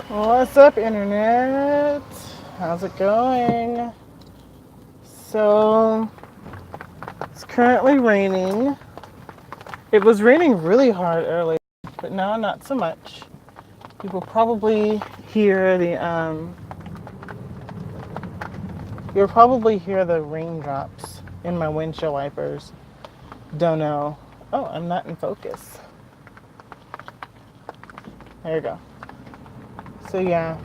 What's up, Internet? How's it going? So, it's currently raining. It was raining really hard earlier, but now not so much. You will probably hear you'll probably hear the raindrops in my windshield wipers. Don't know. Oh, I'm not in focus. There you go. So yeah,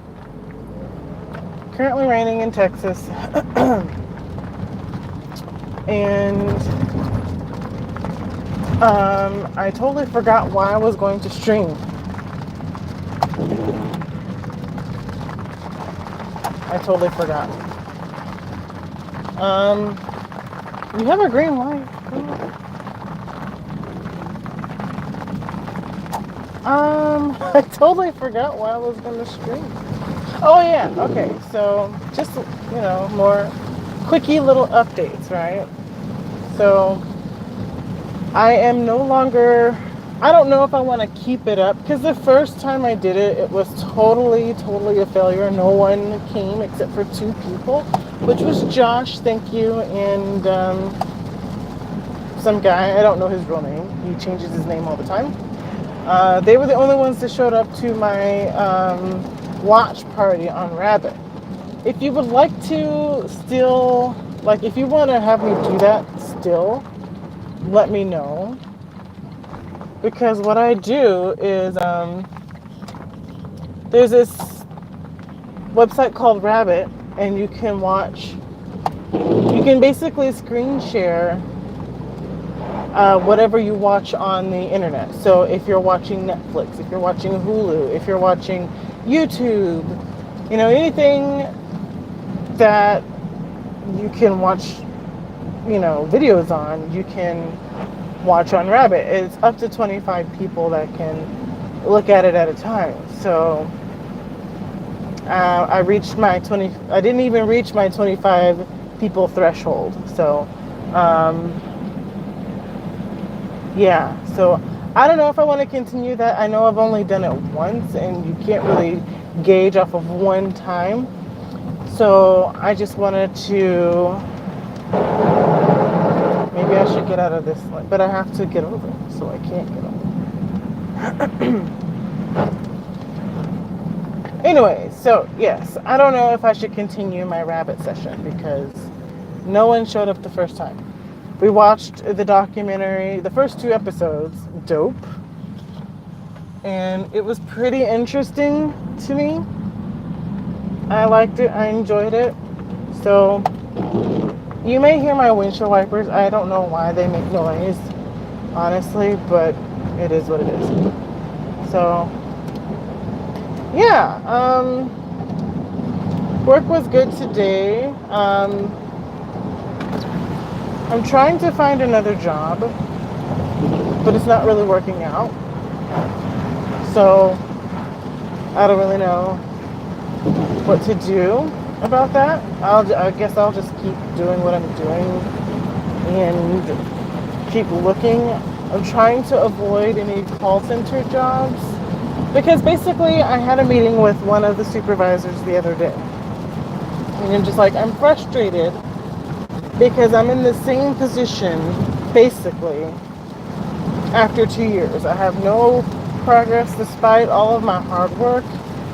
currently raining in Texas. And I totally forgot why I was going to stream. I totally forgot. You have a green light. I totally forgot why I was going to stream. Oh yeah, okay. So just more quickie little updates, right? So I am no longer. I don't know if I want to keep it up because the first time I did it, it was totally a failure. No one came except for two people, which was Josh, thank you, and some guy. I don't know his real name. He changes his name all the time. They were the only ones that showed up to my watch party on Rabbit. If you would like to still, like, if you want to have me do that still, let me know. Because what I do is, there's this website called Rabbit, and you can basically screen share whatever you watch on the internet. So if you're watching Netflix, if you're watching Hulu, if you're watching YouTube, anything that you can watch, videos on, you can watch on Rabbit. It's up to 25 people that can look at it at a time. So I didn't even reach my 25 people threshold. So yeah, so I don't know if I want to continue that. I know I've only done it once, and you can't really gauge off of one time. So I just wanted to, maybe I should get out of this light, but I have to get over it, so I can't get over it. Anyway, so yes, I don't know if I should continue my Rabbit session because no one showed up the first time. We watched the documentary, the first 2 episodes, Dope, and it was pretty interesting to me. I liked it, I enjoyed it. So you may hear my windshield wipers. I don't know why they make noise, honestly, but it is what it is. So yeah, work was good today. I'm trying to find another job, but it's not really working out. So I don't really know what to do about that. I guess I'll just keep doing what I'm doing and keep looking. I'm trying to avoid any call center jobs because basically I had a meeting with one of the supervisors the other day. And I'm just like, I'm frustrated because I'm in the same position basically after 2 years. I have no progress despite all of my hard work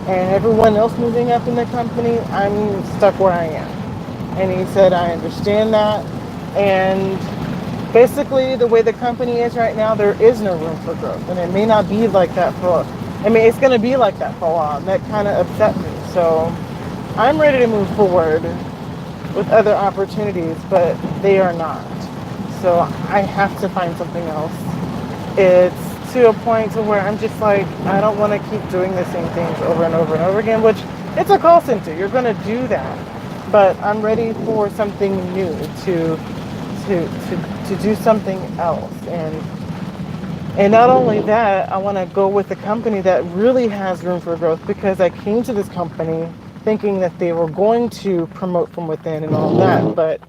and everyone else moving up in the company. I'm stuck where I am. And he said, I understand that. And basically the way the company is right now, there is no room for growth. And it may not be like that it's going to be like that for a while. And that kind of upset me. So I'm ready to move forward with other opportunities, but they are not. So I have to find something else. It's to a point to where I'm just like, I don't want to keep doing the same things over and over and over again, which it's a call center. You're going to do that. But I'm ready for something new to do something else. And not only that, I want to go with a company that really has room for growth because I came to this company thinking that they were going to promote from within and all that. But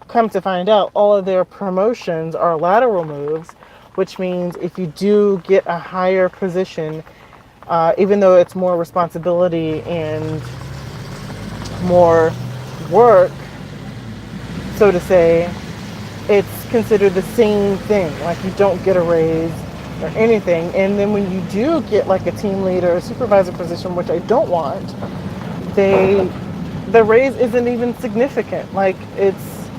come to find out, all of their promotions are lateral moves, which means if you do get a higher position, even though it's more responsibility and more work, so to say, it's considered the same thing. Like you don't get a raise or anything. And then when you do get like a team leader or supervisor position, which I don't want, the raise isn't even significant. Like it's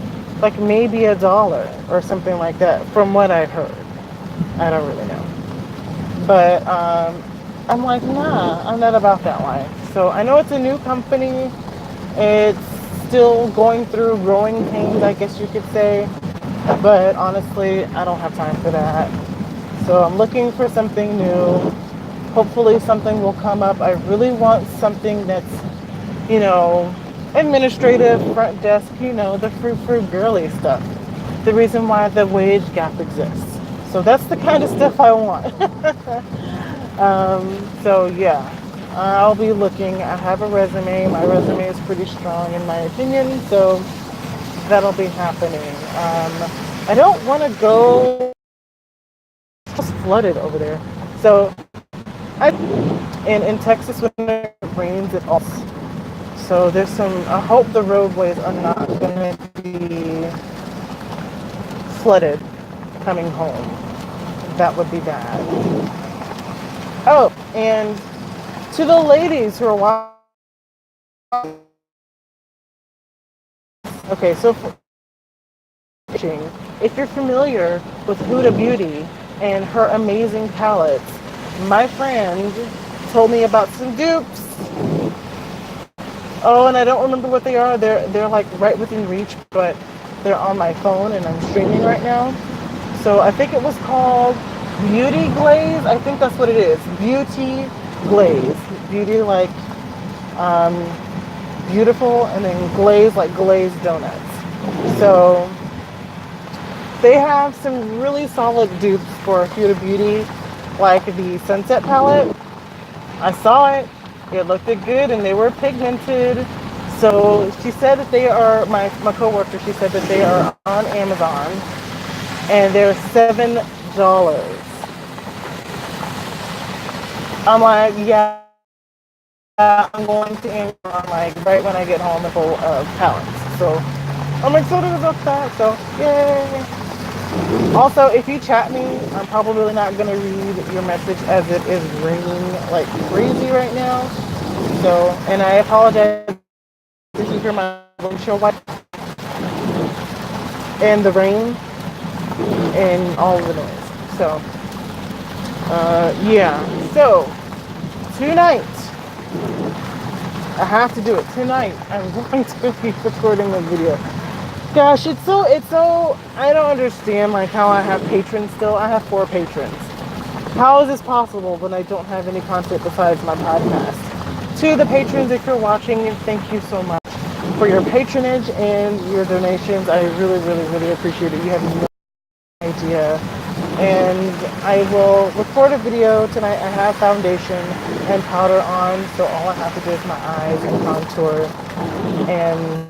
like maybe $1 or something like that from what I've heard. I don't really know. But I'm like, nah, I'm not about that life. So I know it's a new company. It's still going through growing pains, I guess you could say. But honestly, I don't have time for that. So I'm looking for something new. Hopefully something will come up. I really want something that's, administrative, front desk, the fruit girly stuff. The reason why the wage gap exists. So that's the kind of stuff I want. So yeah, I'll be looking. I have a resume. My resume is pretty strong in my opinion. So that'll be happening. I don't want to go. It's flooded over there. So in Texas when it rains, it also. So there's some. I hope the roadways are not going to be flooded coming home. That would be bad. Oh, and to the ladies who are watching. Okay, so if you're familiar with Huda Beauty and her amazing palettes, my friend told me about some dupes. Oh, and I don't remember what they are. They're like right within reach, but they're on my phone and I'm streaming right now. So I think it was called Beauty Glaze. I think that's what it is. Beauty Glaze. Beauty like beautiful, and then glaze like glazed donuts. So they have some really solid dupes for Huda Beauty, like the Sunset palette. I saw it. It looked good, and they were pigmented. So she said that they are, my coworker, she said that they are on Amazon, and they're $7. I'm like, yeah, I'm going to Amazon, like, right when I get home and full of palettes. So I'm excited about that, so yay. Also, if you chat me, I'm probably not going to read your message as it is raining like crazy right now. So, and I apologize if you hear my windshield wipe and the rain and all of the noise. So, yeah. So, tonight, I have to do it. Tonight, I'm going to be recording a video. Gosh, it's so, I don't understand like how I have patrons still. I have 4 patrons. How is this possible when I don't have any content besides my podcast? To the patrons, if you're watching, thank you so much for your patronage and your donations. I really, really, really appreciate it. You have no idea. And I will record a video tonight. I have foundation and powder on, so all I have to do is my eyes and contour and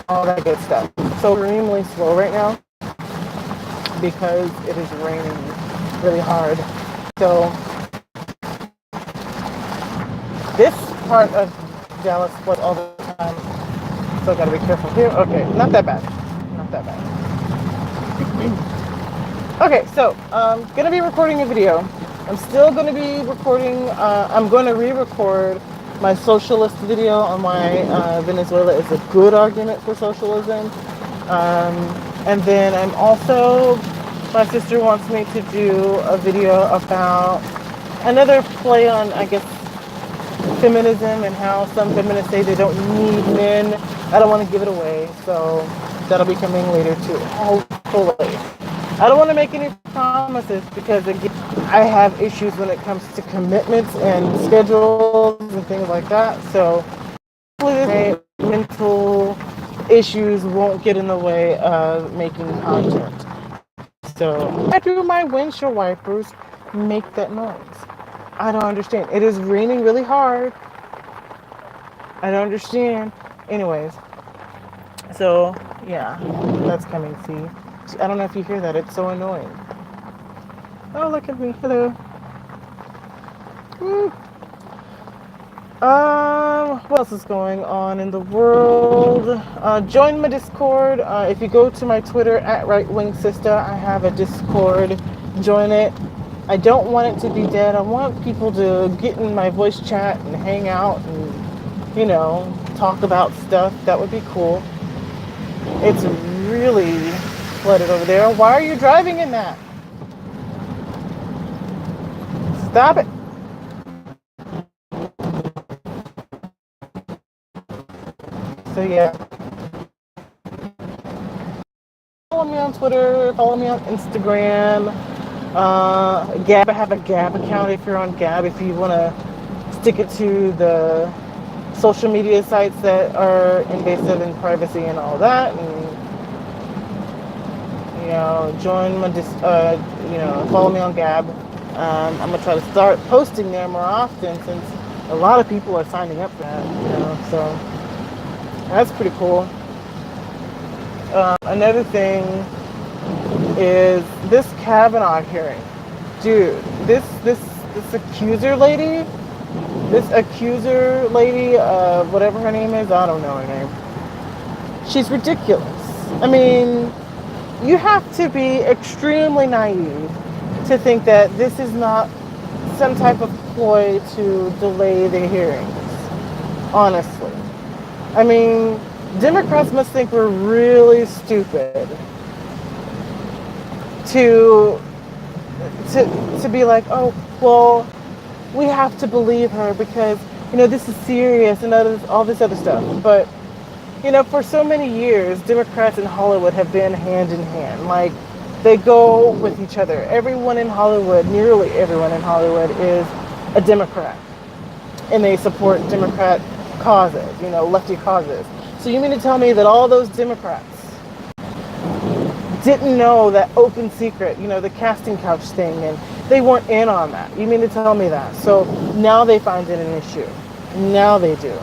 all that good stuff. So extremely slow right now because it is raining really hard. So this part of Dallas floods all the time. So gotta be careful here. Okay, not that bad. Not that bad. Okay, so I'm gonna be recording a video. I'm still gonna be recording, I'm gonna re-record my socialist video on why Venezuela is a good argument for socialism. And then I'm also, my sister wants me to do a video about another play on, I guess, feminism and how some feminists say they don't need men. I don't want to give it away, so that'll be coming later too, hopefully. I don't want to make any promises because, again, I have issues when it comes to commitments and schedules and things like that. So hopefully mental issues won't get in the way of making content. So I do my windshield wipers make that noise. I don't understand. It is raining really hard. I don't understand. Anyways, so yeah, that's coming. See, I don't know if you hear that. It's so annoying. Oh, look at me. Hello. Hmm. What else is going on in the world? Join my Discord. If you go to my Twitter at Right Wing Sister, I have a Discord. Join it. I don't want it to be dead. I want people to get in my voice chat and hang out and, talk about stuff. That would be cool. It's really flooded over there. Why are you driving in that? Stop it. So yeah, follow me on Twitter, follow me on Instagram. Gab, I have a Gab account if you're on Gab, if you want to stick it to the social media sites that are invasive in privacy and all that. And, join my, follow me on Gab. I'm going to try to start posting there more often since a lot of people are signing up for that, so that's pretty cool. Another thing is this Kavanaugh hearing. Dude, this accuser lady, whatever her name is, I don't know her name. She's ridiculous. I mean, you have to be extremely naive to think that this is not some type of ploy to delay the hearings. Honestly. I mean, Democrats must think we're really stupid to be like, oh, well, we have to believe her because, this is serious and all this other stuff. But, for so many years, Democrats in Hollywood have been hand in hand. Like, they go with each other. Everyone in Hollywood, nearly everyone in Hollywood is a Democrat. And they support Democrat causes, lefty causes. So you mean to tell me that all those Democrats didn't know that open secret, the casting couch thing, and they weren't in on that? You mean to tell me that? So now they find it an issue. Now they do.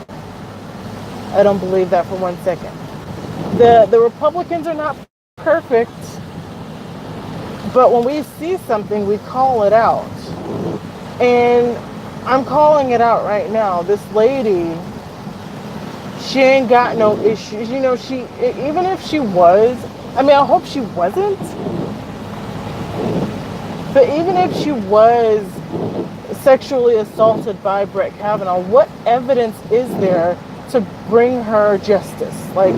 I don't believe that for 1 second. The Republicans are not perfect, but when we see something, we call it out. And I'm calling it out right now. This lady, she ain't got no issues. Even if she was, I hope she wasn't. But even if she was sexually assaulted by Brett Kavanaugh, what evidence is there to bring her justice? Like,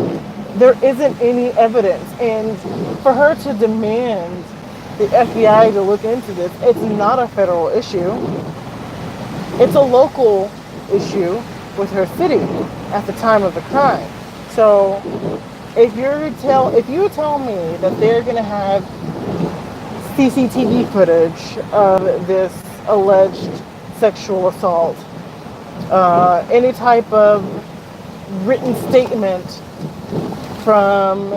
there isn't any evidence. And for her to demand the FBI to look into this, it's not a federal issue. It's a local issue with her city at the time of the crime. So if you tell me that they're going to have CCTV footage of this alleged sexual assault, any type of written statement from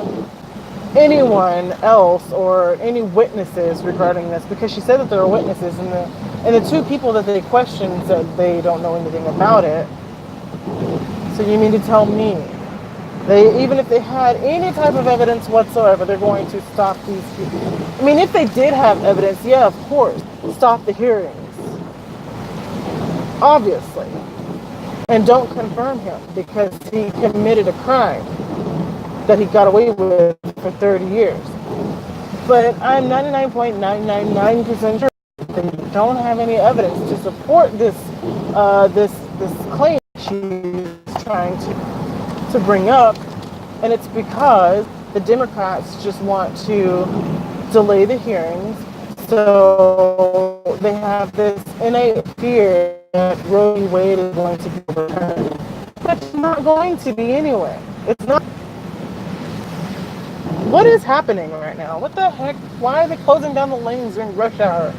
anyone else or any witnesses regarding this, because she said that there are witnesses, and the two people that they questioned said they don't know anything about it. So you mean to tell me even if they had any type of evidence whatsoever, they're going to stop these people? I mean, if they did have evidence, yeah, of course, stop the hearings, obviously, and don't confirm him because he committed a crime that he got away with for 30 years. But I'm 99.999% sure they don't have any evidence to support this claim she's trying to bring up, and it's because the Democrats just want to delay the hearings, so they have this innate fear that Roe v. Wade is going to be overturned. But it's not going to be anyway. It's not. What is happening right now? What the heck? Why are they closing down the lanes during rush hour?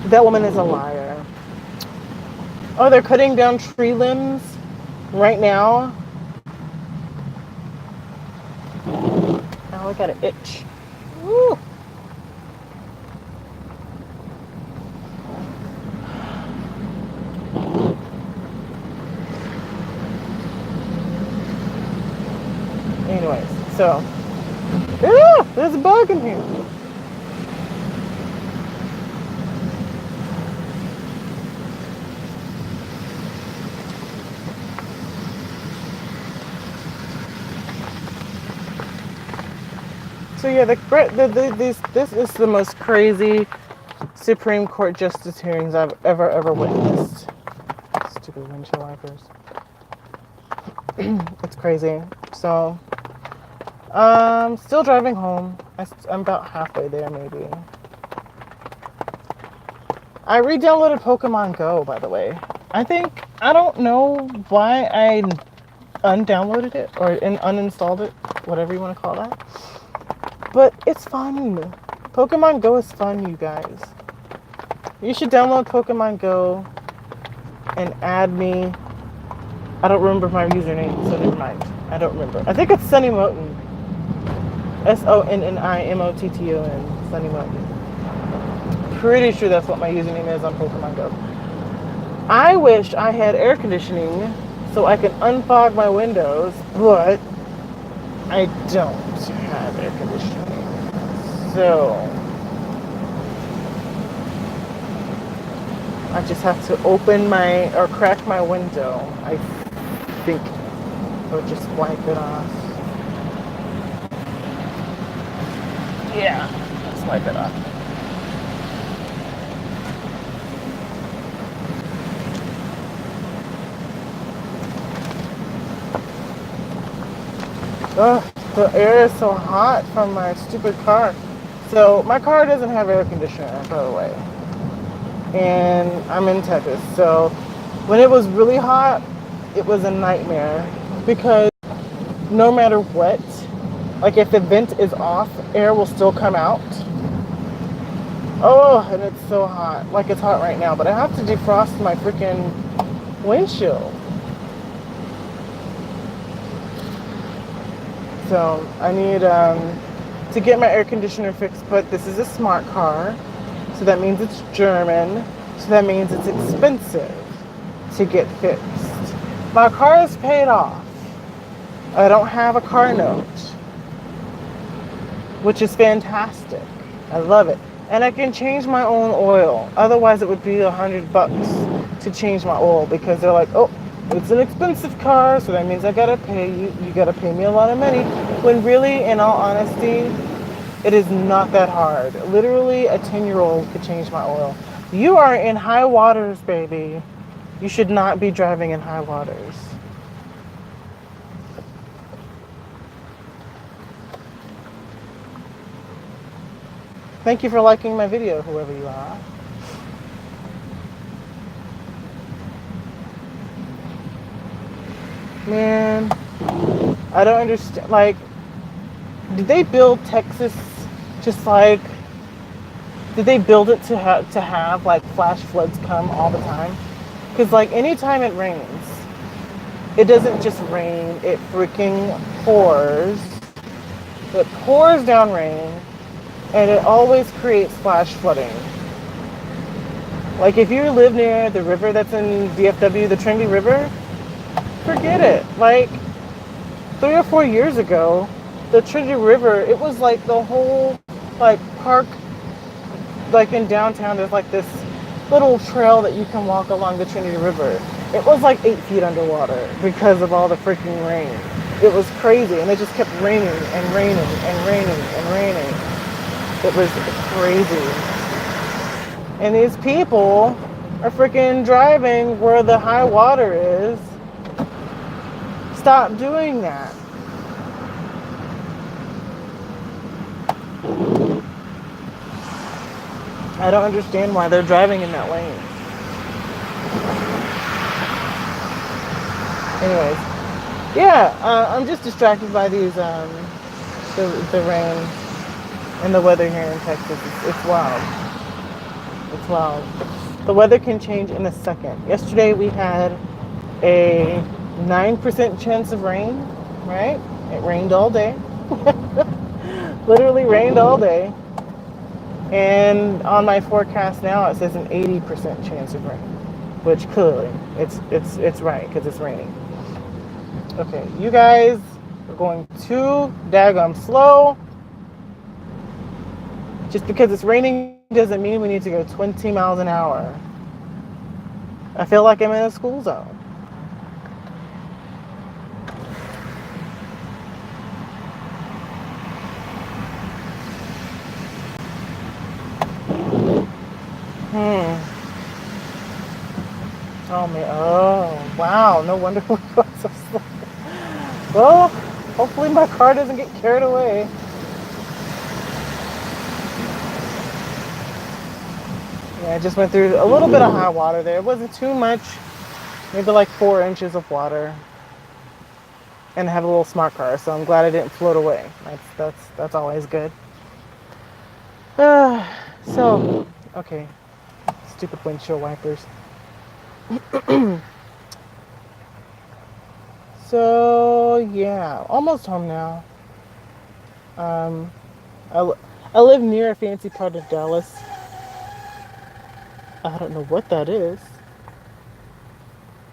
That woman is a liar. Oh, they're cutting down tree limbs right now. Oh, I got an itch. Woo. So, yeah, there's a bug in here. So yeah, this is the most crazy Supreme Court justice hearings I've ever witnessed. Stupid windshield wipers. It's crazy. So, still driving home. I'm about halfway there, maybe. I re-downloaded Pokemon Go, by the way. I don't know why I undownloaded it or uninstalled it, whatever you want to call that. But it's fun. Pokemon Go is fun, you guys. You should download Pokemon Go and add me. I don't remember my username, so never mind. I don't remember. I think it's Sunny Moten. SONNIMOTTON. Sunny Moten. Pretty sure that's what my username is on Pokemon Go. I wish I had air conditioning so I could unfog my windows, but I don't have air conditioning. So I just have to crack my window, I think, or just wipe it off. Yeah, let's wipe it off. Ugh, the air is so hot from my stupid car. So my car doesn't have air conditioner, by the way. And I'm in Texas. So when it was really hot, it was a nightmare. Because no matter what, like if the vent is off, air will still come out. Oh, and it's so hot. Like it's hot right now. But I have to defrost my freaking windshield. So I need to get my air conditioner fixed, but this is a smart car, so that means it's German, so that means it's expensive to get fixed. My car is paid off. I don't have a car note, which is fantastic. I love it. And I can change my own oil. Otherwise it would be $100 to change my oil because they're like, oh, it's an expensive car, so that means I gotta pay you. You gotta pay me a lot of money. When really, in all honesty, it is not that hard. Literally, a 10-year-old could change my oil. You are in high waters, baby. You should not be driving in high waters. Thank you for liking my video, whoever you are. Man, I don't understand. Like, did they build Texas just like? Did they build it to have like flash floods come all the time? Because like anytime it rains, it doesn't just rain. It freaking pours. It pours down rain, and it always creates flash flooding. Like if you live near the river that's in DFW, the Trinity River. Forget it. Like 3 or 4 years ago, the Trinity River, it was like the whole like park, like in downtown, there's like this little trail that you can walk along the Trinity River. It was like 8 feet underwater because of all the freaking rain. It was crazy, and it just kept raining and raining and raining and raining. It was crazy. And these people are freaking driving where the high water is. Stop doing that. I don't understand why they're driving in that lane. Anyways, yeah, I'm just distracted by these the rain and the weather here in Texas. It's wild. It's wild. The weather can change in a second. Yesterday we had a 9% chance of rain, right? It rained all day. Literally rained all day. And on my forecast now it says an 80% chance of rain, which clearly it's right because it's raining. Okay, you guys, We're going too daggum slow. Just because it's raining doesn't mean we need to go 20 miles an hour. I feel like I'm in a school zone. Oh man. Oh wow. No wonder we go so slow. Well, hopefully my car doesn't get carried away. Yeah, I just went through a little bit of high water there. It wasn't too much. Maybe like 4 inches of water. And I have a little smart car, so I'm glad I didn't float away. That's always good. So, okay. Stupid windshield wipers. So yeah, almost home now. Um, I live near a fancy part of Dallas. I don't know what that is.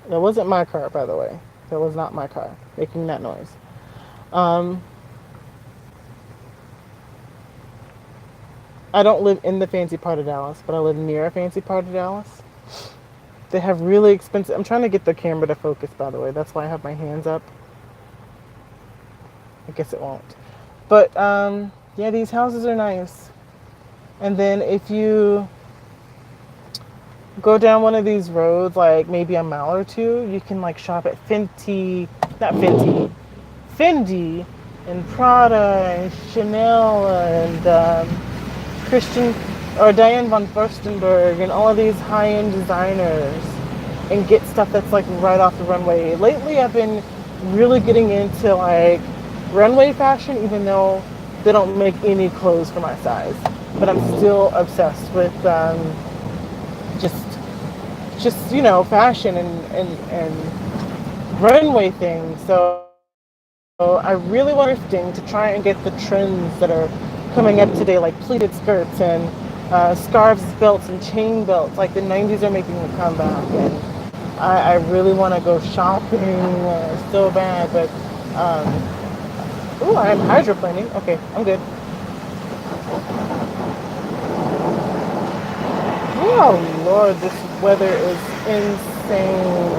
That wasn't my car, by the way. That was not my car making that noise. Um, I don't live in the fancy part of Dallas, but I live near a fancy part of Dallas. They have really expensive. I'm trying to get the camera to focus, by the way. That's why I have my hands up. I guess it won't. But yeah, these houses are nice. And then if you go down one of these roads, like maybe a mile or two, you can like shop at Fendi and Prada and Chanel and Christian or Diane von Furstenberg and all of these high-end designers and get stuff that's like right off the runway. Lately I've been really getting into like runway fashion, even though they don't make any clothes for my size. But I'm still obsessed with just you know, fashion and runway things. So I really want thrifting to try and get the trends that are coming up today, like pleated skirts and scarves, belts, and chain belts. Like the 90s are making a comeback, and I really want to go shopping so bad. But ooh, I'm hydroplaning. Okay, I'm good. Oh Lord, this weather is insane.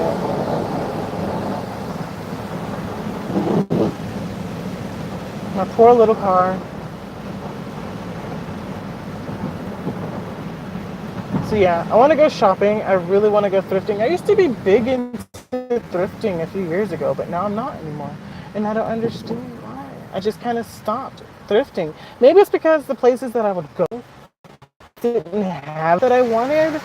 My poor little car. So yeah, I want to go shopping. I really want to go thrifting. I used to be big into thrifting a few years ago, but now I'm not anymore. And I don't understand why. I just kind of stopped thrifting. Maybe it's because the places that I would go didn't have that I wanted.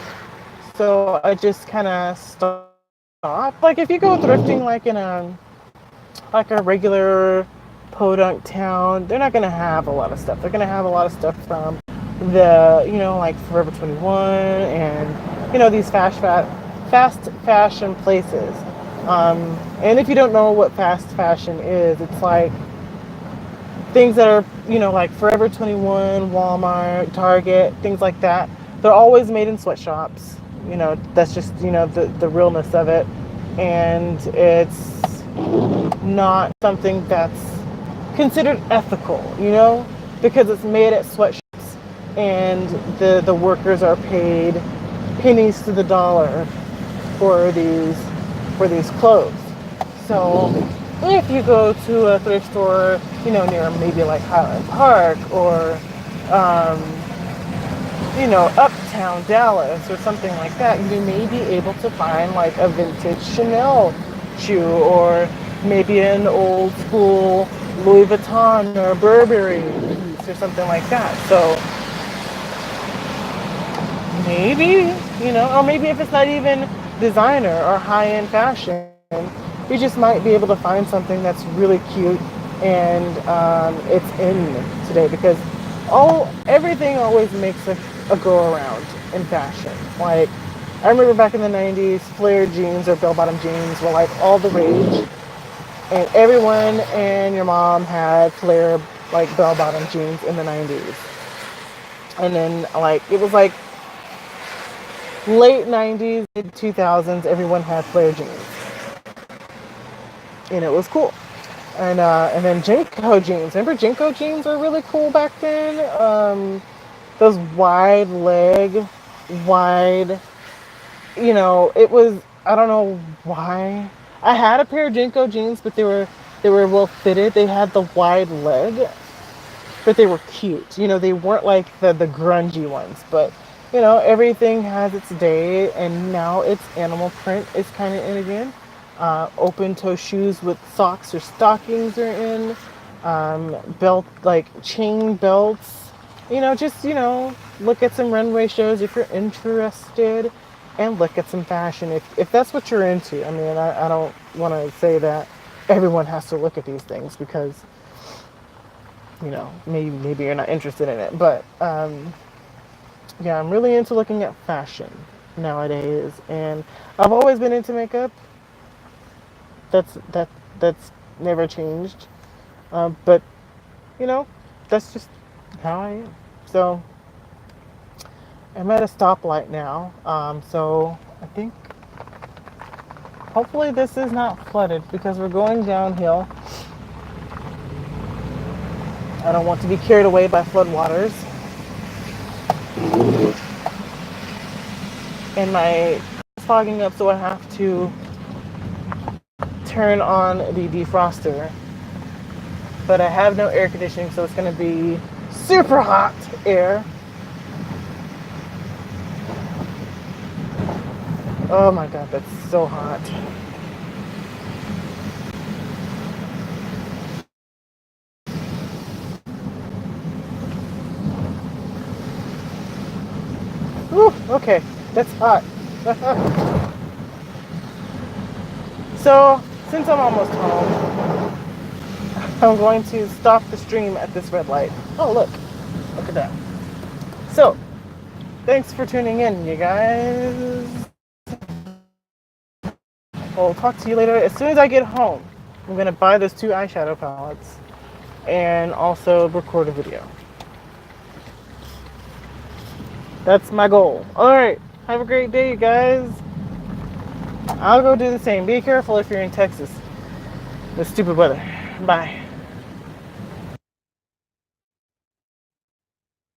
So I just kind of stopped. Like if you go thrifting like in a regular podunk town, they're not going to have a lot of stuff. They're going to have a lot of stuff from the, you know, like Forever 21 and, you know, these fast fashion places. And if you don't know what fast fashion is, it's like things that are, you know, like Forever 21, Walmart, Target, things like that. They're always made in sweatshops. You know, that's just, you know, the realness of it. And it's not something that's considered ethical, you know, because it's made at sweatshops and the workers are paid pennies to the dollar for these clothes. So if you go to a thrift store, you know, near maybe like Highland Park or you know, uptown Dallas or something like that, you may be able to find like a vintage Chanel shoe or maybe an old school Louis Vuitton or Burberry piece or something like that. So maybe, you know, or maybe if it's not even designer or high-end fashion, you just might be able to find something that's really cute and it's in today because everything always makes a go around in fashion. Like I remember back in the 90s, flare jeans or bell-bottom jeans were like all the rage. And everyone and your mom had flare like bell-bottom jeans in the 90s. And then like it was like late 90s, mid 2000s, everyone had flare jeans. And it was cool. And then Jinko jeans. Remember Jinko jeans were really cool back then? Those wide leg, wide, it was, I don't know why. I had a pair of Jinko jeans, but they were well fitted. They had the wide leg, but they were cute. They weren't like the grungy ones, but everything has its day, and now it's animal print is kind of in again. Open toe shoes with socks or stockings are in. Belt, like chain belts. Just look at some runway shows if you're interested, and look at some fashion if that's what you're into. I mean, I don't want to say that everyone has to look at these things because maybe you're not interested in it, but yeah, I'm really into looking at fashion nowadays, and I've always been into makeup. That's never changed. But you know, that's just how I am. So I'm at a stoplight now. So I think hopefully this is not flooded because we're going downhill. I don't want to be carried away by floodwaters. And my car's fogging up, so I have to turn on the defroster. But I have no air conditioning, so it's going to be super hot air. Oh my god, that's so hot. Whew, okay, that's hot. So, since I'm almost home, I'm going to stop the stream at this red light. Oh, look at that. So, thanks for tuning in, you guys. I'll talk to you later. As soon as I get home, I'm going to buy those 2 eyeshadow palettes and also record a video. That's my goal. Alright, have a great day, you guys. I'll go do the same. Be careful if you're in Texas. The stupid weather. Bye.